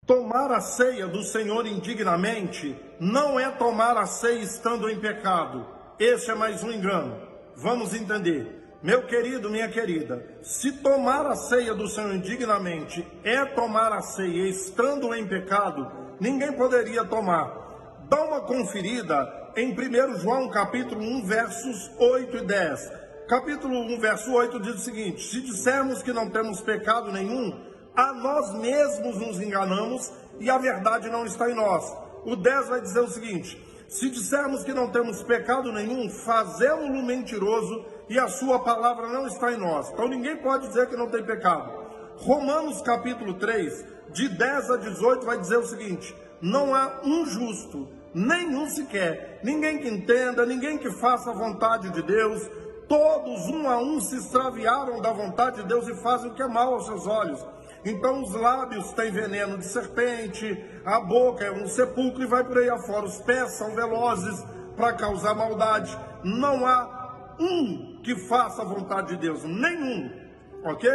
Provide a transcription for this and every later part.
Tomar a ceia do Senhor indignamente não é tomar a ceia estando em pecado. Esse é mais um engano. Vamos entender. Meu querido, minha querida, se tomar a ceia do Senhor indignamente é tomar a ceia estando em pecado, ninguém poderia tomar. Dá uma conferida em 1 João capítulo 1, versos 8 e 10. Capítulo 1, verso 8 diz o seguinte: se dissermos que não temos pecado nenhum, a nós mesmos nos enganamos e a verdade não está em nós. O 10 vai dizer o seguinte: se dissermos que não temos pecado nenhum, fazemos-lo mentiroso e a sua palavra não está em nós. Então ninguém pode dizer que não tem pecado. Romanos capítulo 3, de 10 a 18 vai dizer o seguinte: não há um justo, nenhum sequer, ninguém que entenda, ninguém que faça a vontade de Deus. Todos, um a um, se extraviaram da vontade de Deus e fazem o que é mal aos seus olhos. Então os lábios têm veneno de serpente, a boca é um sepulcro e vai por aí afora. Os pés são velozes para causar maldade. Não há um que faça a vontade de Deus, nenhum, ok?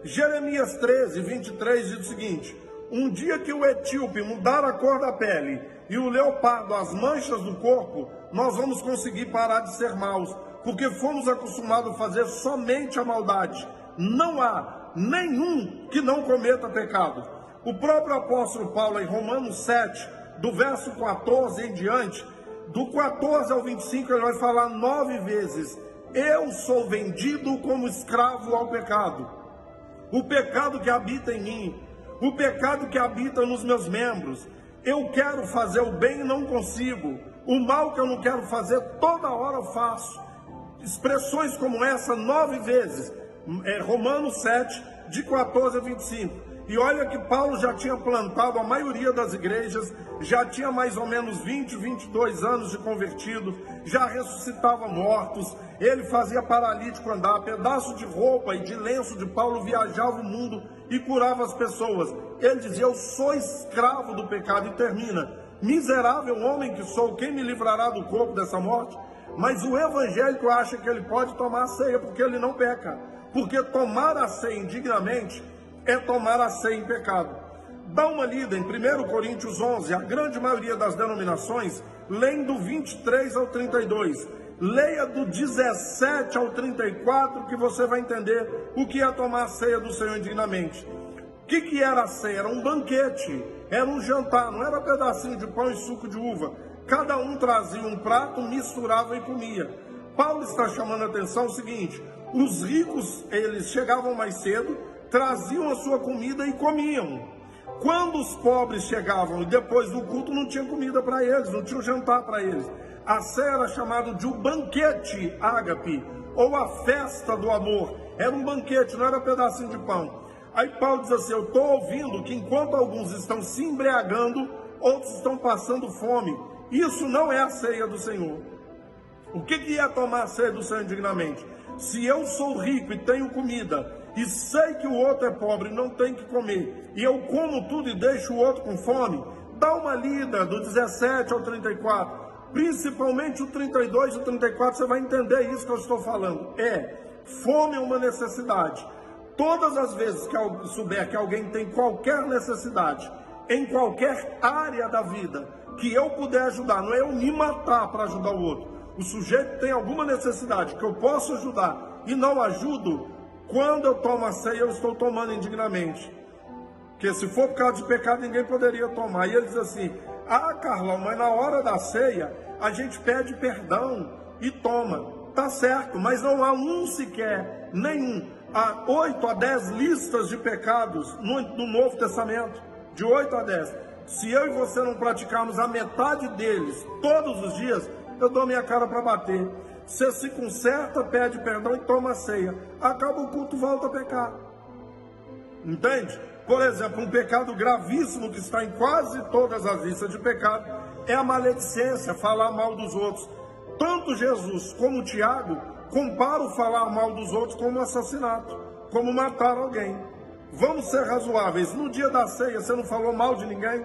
Jeremias 13, 23 diz o seguinte: um dia que o etíope mudar a cor da pele e o leopardo as manchas do corpo, nós vamos conseguir parar de ser maus, porque fomos acostumados a fazer somente a maldade. Não há nenhum que não cometa pecado. O próprio apóstolo Paulo, em Romanos 7, do verso 14 em diante, do 14 ao 25, ele vai falar 9 vezes: eu sou vendido como escravo ao pecado. O pecado que habita em mim, o pecado que habita nos meus membros. Eu quero fazer o bem e não consigo. O mal que eu não quero fazer, toda hora eu faço. Expressões como essa 9 vezes. Romanos 7, de 14 a 25. E olha que Paulo já tinha plantado a maioria das igrejas, já tinha mais ou menos 20, 22 anos de convertido, já ressuscitava mortos, ele fazia paralítico andar, pedaço de roupa e de lenço de Paulo viajava o mundo e curava as pessoas. Ele dizia: eu sou escravo do pecado, e termina: miserável homem que sou, quem me livrará do corpo dessa morte? Mas o evangélico acha que ele pode tomar a ceia porque ele não peca, porque tomar a ceia indignamente é tomar a ceia em pecado. Dá uma lida em 1 Coríntios 11, a grande maioria das denominações leem do 23 ao 32. Leia do 17 ao 34 que você vai entender o que é tomar a ceia do Senhor indignamente. O que era a ceia? Era um banquete, era um jantar, não era pedacinho de pão e suco de uva. Cada um trazia um prato, misturava e comia. Paulo está chamando a atenção o seguinte: os ricos, eles chegavam mais cedo, traziam a sua comida e comiam. Quando os pobres chegavam e depois do culto, não tinha comida para eles, não tinha jantar para eles. A ceia era chamada de um banquete ágape, ou a festa do amor. Era um banquete, não era um pedacinho de pão. Aí Paulo diz assim: eu estou ouvindo que enquanto alguns estão se embriagando, outros estão passando fome. Isso não é a ceia do Senhor. O que é tomar a ceia do Senhor indignamente? Se eu sou rico e tenho comida, e sei que o outro é pobre e não tem que comer, e eu como tudo e deixo o outro com fome, dá uma lida do 17 ao 34, principalmente o 32 e o 34, você vai entender isso que eu estou falando. Fome é uma necessidade. Todas as vezes que eu souber que alguém tem qualquer necessidade, em qualquer área da vida, que eu puder ajudar, não é eu me matar para ajudar o outro. O sujeito tem alguma necessidade que eu posso ajudar e não ajudo, quando eu tomo a ceia, eu estou tomando indignamente. Porque se for por causa de pecado, ninguém poderia tomar. E ele diz assim: ah, Carlão, mas na hora da ceia, a gente pede perdão e toma. Tá certo, mas não há um sequer, nenhum. Há 8 a 10 listas de pecados no Novo Testamento, de 8 a 10. Se eu e você não praticarmos a metade deles todos os dias, eu dou minha cara para bater. Você se conserta, pede perdão e toma a ceia. Acaba o culto, volta a pecar. Entende? Por exemplo, um pecado gravíssimo que está em quase todas as listas de pecado é a maledicência, falar mal dos outros. Tanto Jesus como Tiago comparam falar mal dos outros como assassinato, como matar alguém. Vamos ser razoáveis. No dia da ceia você não falou mal de ninguém,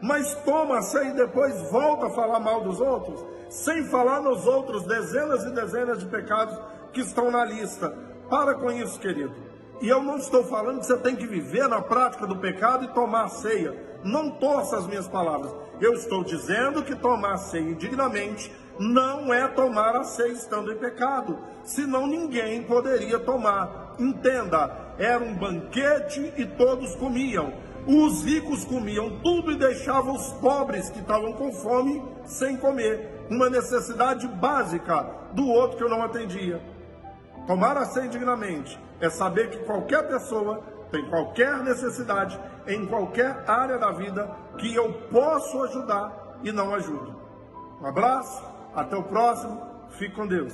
mas toma a ceia e depois volta a falar mal dos outros, sem falar nos outros dezenas e dezenas de pecados que estão na lista. Para com isso, querido. E eu não estou falando que você tem que viver na prática do pecado e tomar a ceia. Não torça as minhas palavras. Eu estou dizendo que tomar a ceia indignamente não é tomar a ceia estando em pecado. Senão ninguém poderia tomar. Entenda, era um banquete e todos comiam. Os ricos comiam tudo e deixavam os pobres que estavam com fome sem comer. Uma necessidade básica do outro que eu não atendia. Tomar a ceia indignamente é saber que qualquer pessoa tem qualquer necessidade em qualquer área da vida que eu posso ajudar e não ajudo. Um abraço, até o próximo, fique com Deus.